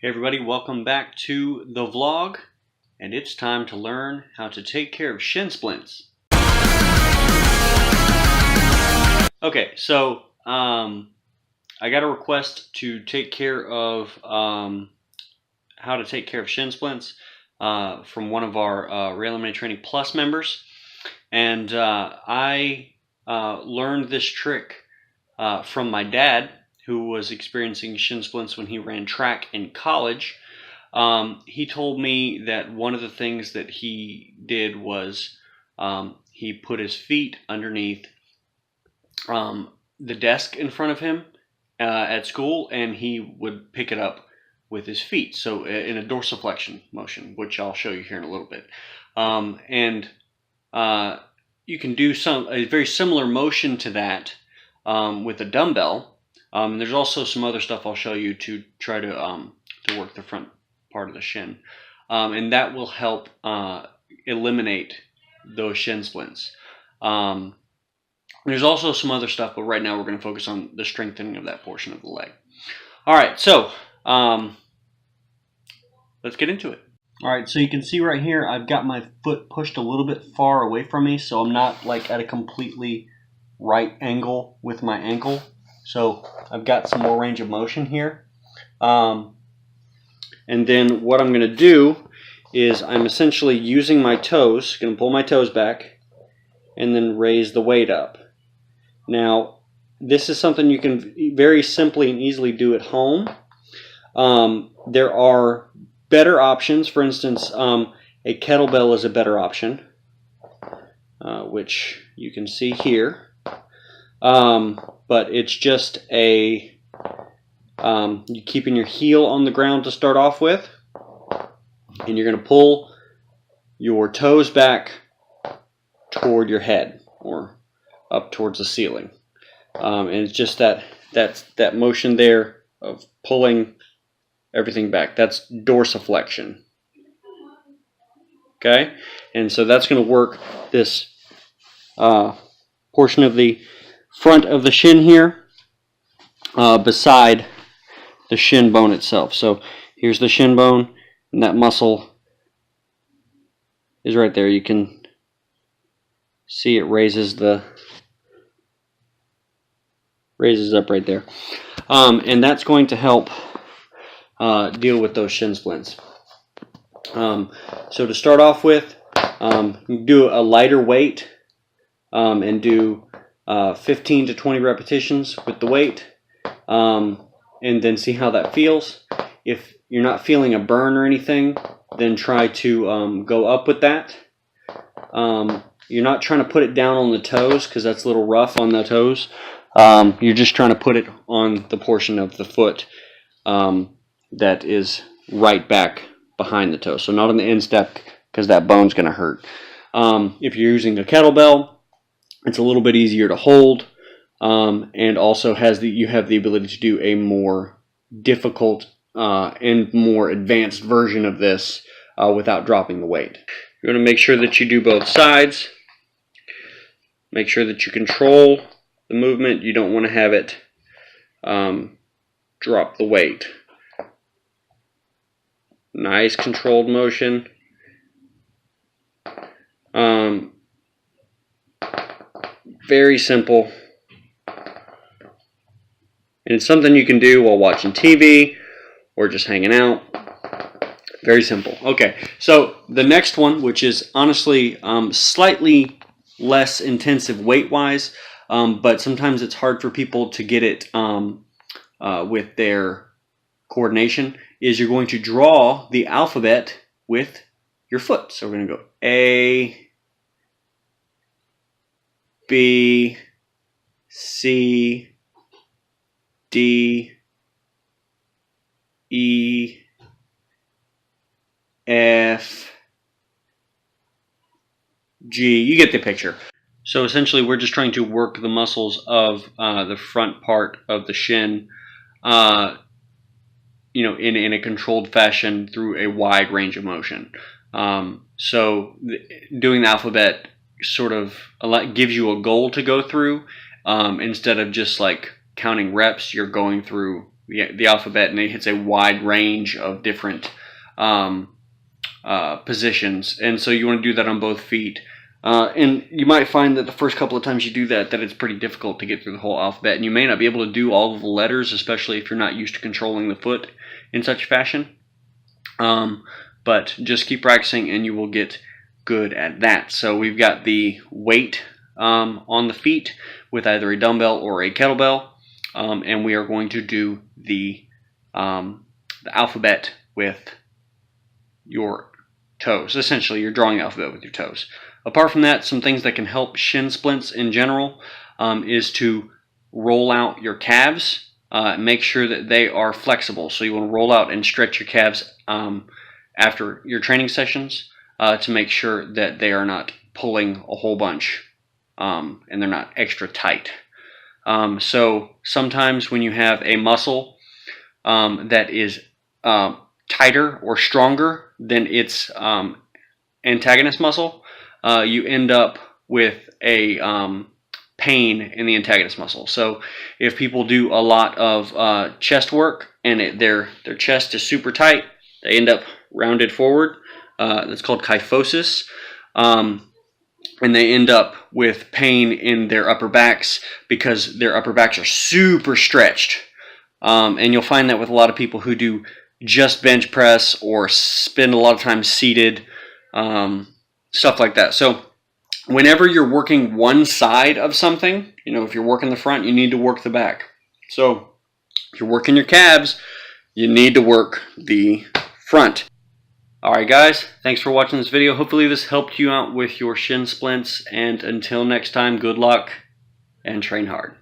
Hey everybody, welcome back to the vlog, and it's time to learn how to take care of shin splints. Okay, so I got a request to take care of how to take care of shin splints from one of our Rail MMA Training Plus members, and I learned this trick from my dad, who was experiencing shin splints when he ran track in college. He told me that one of the things that he did was he put his feet underneath the desk in front of him at school, and he would pick it up with his feet, so in a dorsiflexion motion, which I'll show you here in a little bit. You can do a very similar motion to that with a dumbbell. There's also some other stuff I'll show you to try to work the front part of the shin, and that will help eliminate those shin splints. There's also some other stuff, but right now we're going to focus on the strengthening of that portion of the leg. All right, so let's get into it. All right, so you can see right here I've got my foot pushed a little bit far away from me, so I'm not like at a completely right angle with my ankle. So I've got some more range of motion here. And then what I'm going to do is I'm essentially using my toes, going to pull my toes back and then raise the weight up. Now, this is something you can very simply and easily do at home. There are better options. For instance, a kettlebell is a better option, which you can see here. But it's just you keeping your heel on the ground to start off with, and you're going to pull your toes back toward your head or up towards the ceiling, and it's just that motion there of pulling everything back. That's dorsiflexion. Okay, and so that's going to work this portion of the front of the shin here beside the shin bone itself. So here's the shin bone, and that muscle is right there. You can see it raises up right there, and that's going to help deal with those shin splints. So to start off with, do a lighter weight and do 15 to 20 repetitions with the weight, and then see how that feels. If you're not feeling a burn or anything, then try to go up with that. You're not trying to put it down on the toes because that's a little rough on the toes. You're just trying to put it on the portion of the foot that is right back behind the toe. So not on the instep, because that bone's going to hurt. If you're using a kettlebell, it's a little bit easier to hold, and also you have the ability to do a more difficult and more advanced version of this without dropping the weight. You're going to make sure that you do both sides. Make sure that you control the movement. You don't want to have it drop the weight. Nice controlled motion. Very simple. And it's something you can do while watching TV or just hanging out. Very simple. Okay, so the next one, which is honestly slightly less intensive weight-wise, but sometimes it's hard for people to get it with their coordination, is you're going to draw the alphabet with your foot. So we're going to go A, B, C, D, E, F, G. You get the picture. So essentially we're just trying to work the muscles of the front part of the shin in a controlled fashion through a wide range of motion. So doing the alphabet sort of gives you a goal to go through, instead of just like counting reps. You're going through the alphabet, and it hits a wide range of different positions. And so you want to do that on both feet. And you might find that the first couple of times you do that it's pretty difficult to get through the whole alphabet, and you may not be able to do all of the letters, especially if you're not used to controlling the foot in such fashion. But just keep practicing and you will get good at that. So we've got the weight on the feet with either a dumbbell or a kettlebell, and we are going to do the alphabet with your toes. Essentially, you're drawing the alphabet with your toes. Apart from that, some things that can help shin splints in general is to roll out your calves. Make sure that they are flexible. So you want to roll out and stretch your calves after your training sessions to make sure that they are not pulling a whole bunch and they're not extra tight. So sometimes when you have a muscle that is tighter or stronger than its antagonist muscle, you end up with a pain in the antagonist muscle. So if people do a lot of chest work and their chest is super tight, they end up rounded forward. That's called kyphosis. And they end up with pain in their upper backs because their upper backs are super stretched. And you'll find that with a lot of people who do just bench press or spend a lot of time seated, stuff like that. So whenever you're working one side of something, if you're working the front, you need to work the back. So if you're working your calves, you need to work the front. Alright guys, thanks for watching this video. Hopefully this helped you out with your shin splints, and until next time, good luck and train hard.